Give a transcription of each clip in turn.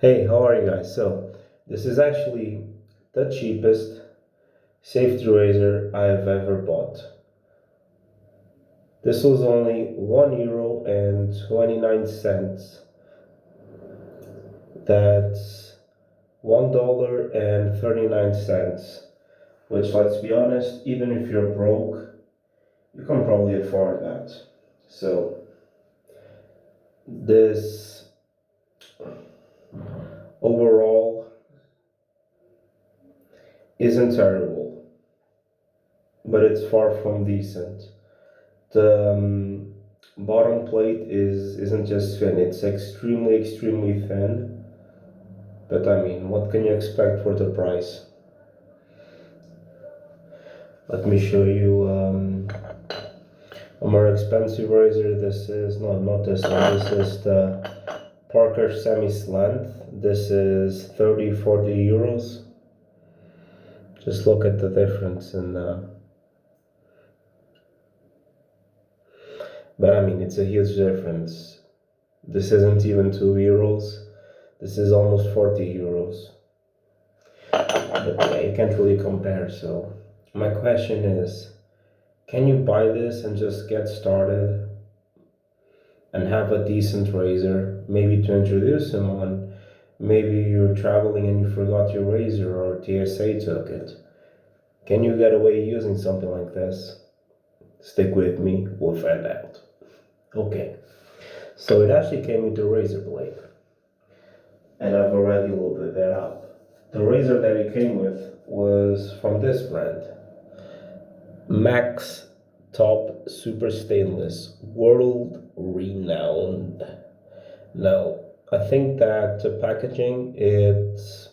Hey, how are you guys? So, this is actually the cheapest safety razor I've ever bought. This was only €1 and 29 cents. That's $1 and 39 cents, which, let's be honest, even if you're broke, you can probably afford that. So, this overall isn't terrible, but it's far from decent. The bottom plate isn't just thin; it's extremely thin. But I mean, what can you expect for the price? Let me show you a more expensive razor. This is not this one. This is the Parker Semi Slant. This is 30-40 euros. Just look at the difference but I mean, it's a huge difference. This isn't even €2. This is almost €40. But yeah, you can't really compare. So my question is, can you buy this and just get started and have a decent razor, maybe to introduce someone? Maybe you're traveling and you forgot your razor or TSA took it. Can you get away using something like this? Stick with me, we'll find out. Okay, so it actually came with a razor blade, and I've already loaded that up. The razor that it came with was from this brand, Max Top Super Stainless, world renowned. Now, I think that the packaging it's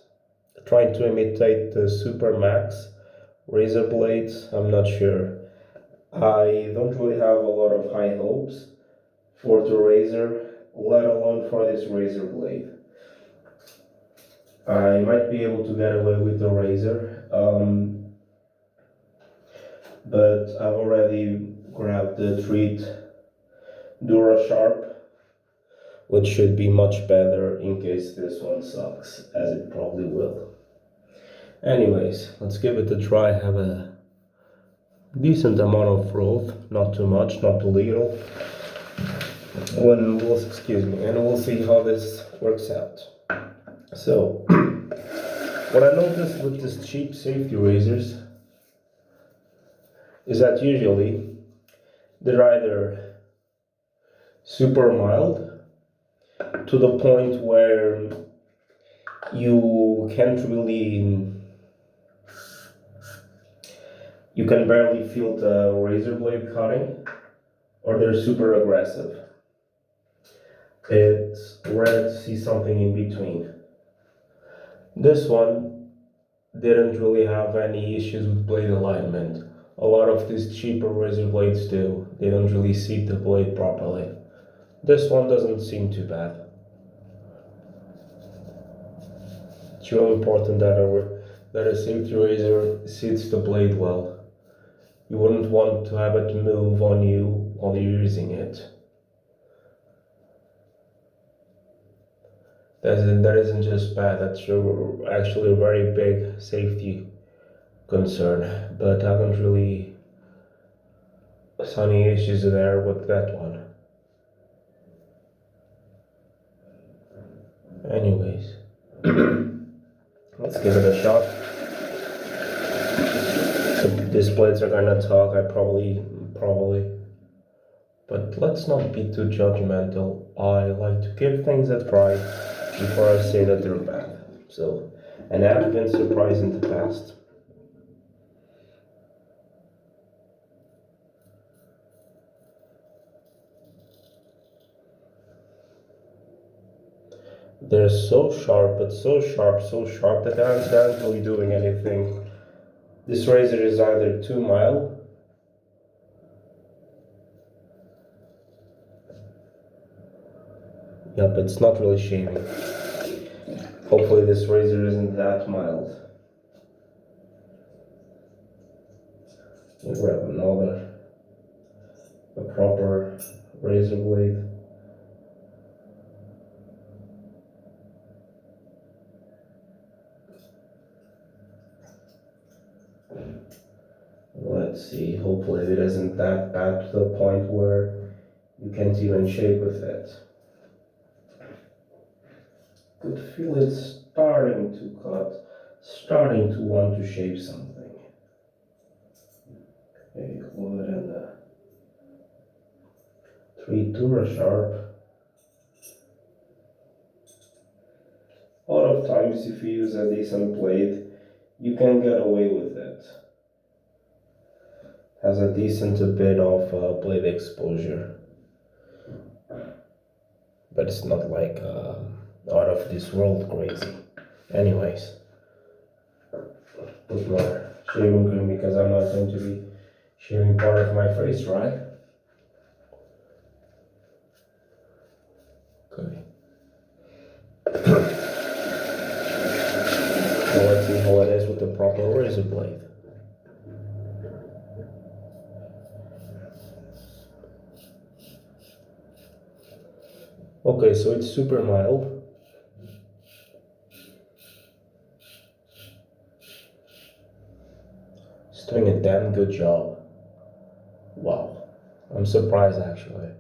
trying to imitate the Super Max razor blades. I'm not sure. I don't really have a lot of high hopes for the razor, let alone for this razor blade. I might be able to get away with the razor, but I've already grabbed the Treat DuraSharp, which should be much better in case this one sucks, as it probably will. Anyways, let's give it a try. Have a decent amount of froth, not too much, not too little. Excuse me, and we'll see how this works out. So, what I noticed with these cheap safety razors is that usually they're either super mild to the point where you can't really you can barely feel the razor blade cutting, or they're super aggressive. It's rare to see something in between. This one didn't really have any issues with blade alignment. A lot of these cheaper razor blades do. They don't really seat the blade properly. This one doesn't seem too bad. It's really important that a safety razor seats the blade well. You wouldn't want to have it move on you while you're using it. That isn't just bad, that's actually a very big safety concern, but I haven't really saw any issues there with that one. Anyways, let's give it a shot. These blades are gonna talk, probably, but let's not be too judgmental. I like to give things a try before I say that they're bad. So, and I've been surprised in the past. They're so sharp, but so sharp that they aren't really doing anything. This razor is either too mild, yep, it's not really shaving. Hopefully this razor isn't that mild. We'll grab a proper razor blade. Let's see, hopefully it isn't that bad to the point where you can't even shave with it. Could feel it starting to cut, starting to want to shave something. Okay, hold it in the 3 sharp. A lot of times if you use a decent blade, you can get away with it. Has a decent bit of blade exposure. But it's not like out of this world crazy. Anyways, put more shaving cream because I'm not going to be shaving part of my face, right? Okay. Now let's see how it is with the proper razor blade. Okay, so it's super mild. It's doing a damn good job. Wow, I'm surprised actually.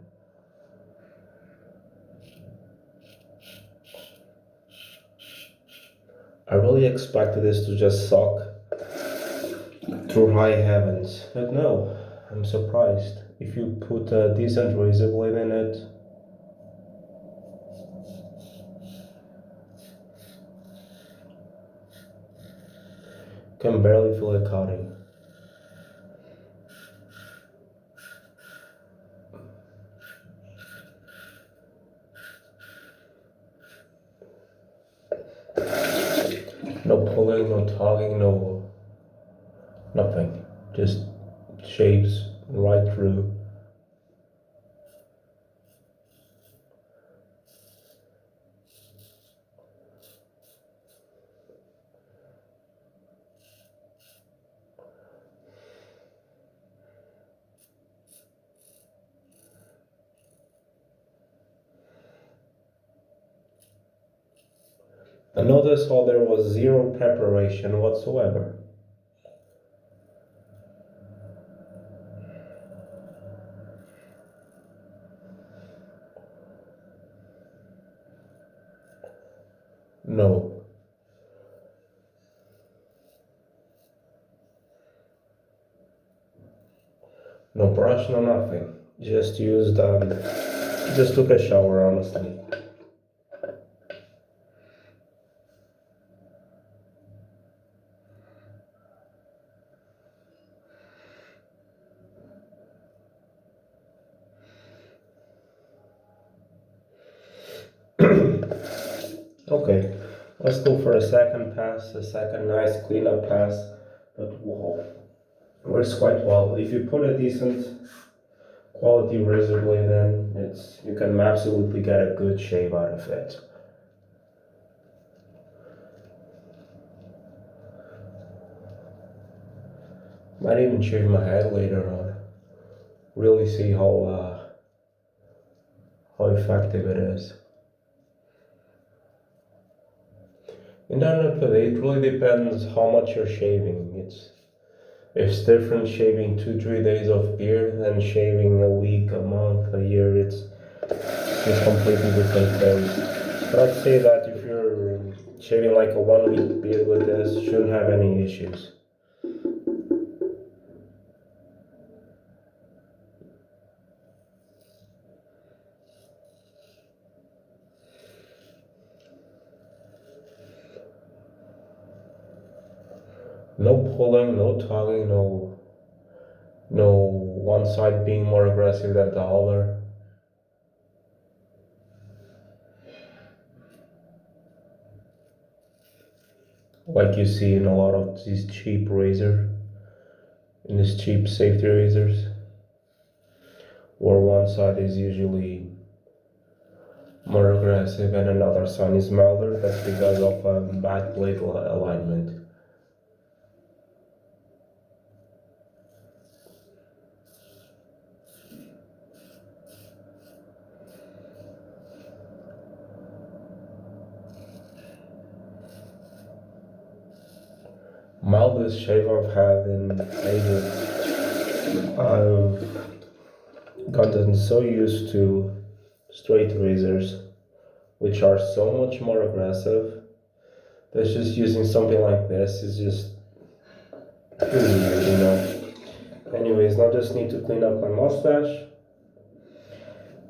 I really expected this to just suck through high heavens, but no, I'm surprised. If you put a decent razor blade in it, you can barely feel it cutting. No pulling, no tugging, no nothing. Just shapes right through. And notice how there was zero preparation whatsoever. No. No brush, no nothing. Just used, just took a shower, honestly. Okay, let's go for a second pass, a second nice cleanup pass. But wow, works quite well. If you put a decent quality razor blade in, you can absolutely get a good shave out of it. Might even shave my head later on. Really see how effective it is. In the end of the day, it really depends how much you're shaving. It's different shaving 2-3 days of beard than shaving a week, a month, a year. It's completely different things. But I'd say that if you're shaving like a 1 week beard with this, you shouldn't have any issues. No pulling, no tugging, no one side being more aggressive than the other. Like you see in a lot of these cheap razors, in these cheap safety razors, where one side is usually more aggressive and another side is milder. That's because of bad blade alignment. Mildest shave I've had in ages. I've gotten so used to straight razors, which are so much more aggressive. That's just using something like this is just really weird. Anyways, now just need to clean up my mustache,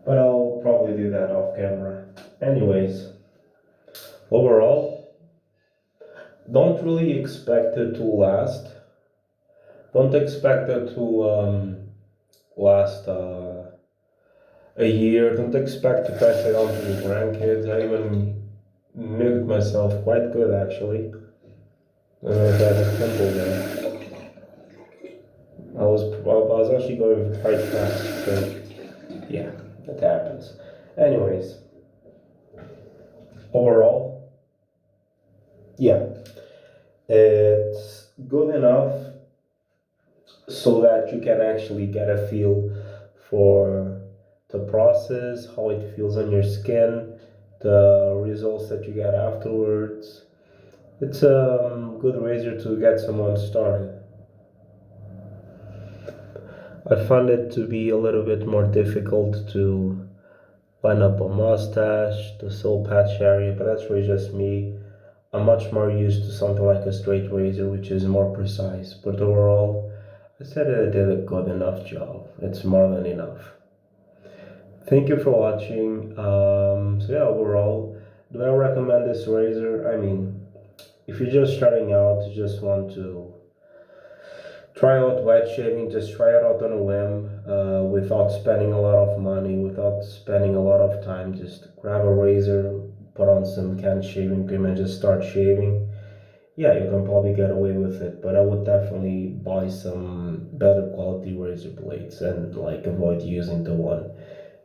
but I'll probably do that off camera. Anyways, overall, don't really expect it to last. Don't expect it to last a year. Don't expect to pass it on to your grandkids. I even nuked myself quite good actually. When I was at a temple there. I was actually going quite fast, so yeah, that happens. Anyways, overall, yeah, it's good enough so that you can actually get a feel for the process, how it feels on your skin, the results that you get afterwards. It's a good razor to get someone started. I found it to be a little bit more difficult to line up a mustache, the soul patch area, but that's really just me. I'm much more used to something like a straight razor, which is more precise. But overall, I said I did a good enough job. It's more than enough. Thank you for watching. So yeah, overall, do I recommend this razor? I mean, if you're just starting out, you just want to try out wet shaving, just try it out on a whim, without spending a lot of money, without spending a lot of time. Just grab a razor, put on some canned shaving cream, and just start shaving. Yeah, you can probably get away with it, but I would definitely buy some better quality razor blades and like avoid using the one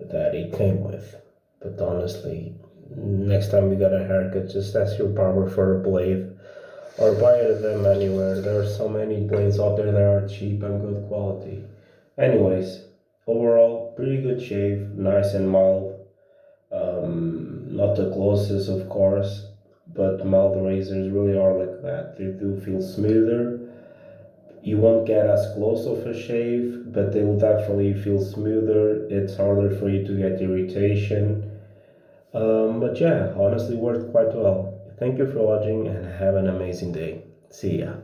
that it came with. But honestly, next time you get a haircut, just ask your barber for a blade or buy them anywhere. There are so many blades out there that are cheap and good quality. Anyways, overall, pretty good shave, nice and mild. Not the closest, of course, but mild razors really are like that. They do feel smoother. You won't get as close of a shave, but they will definitely feel smoother. It's harder for you to get irritation. But yeah, honestly, worked quite well. Thank you for watching and have an amazing day. See ya.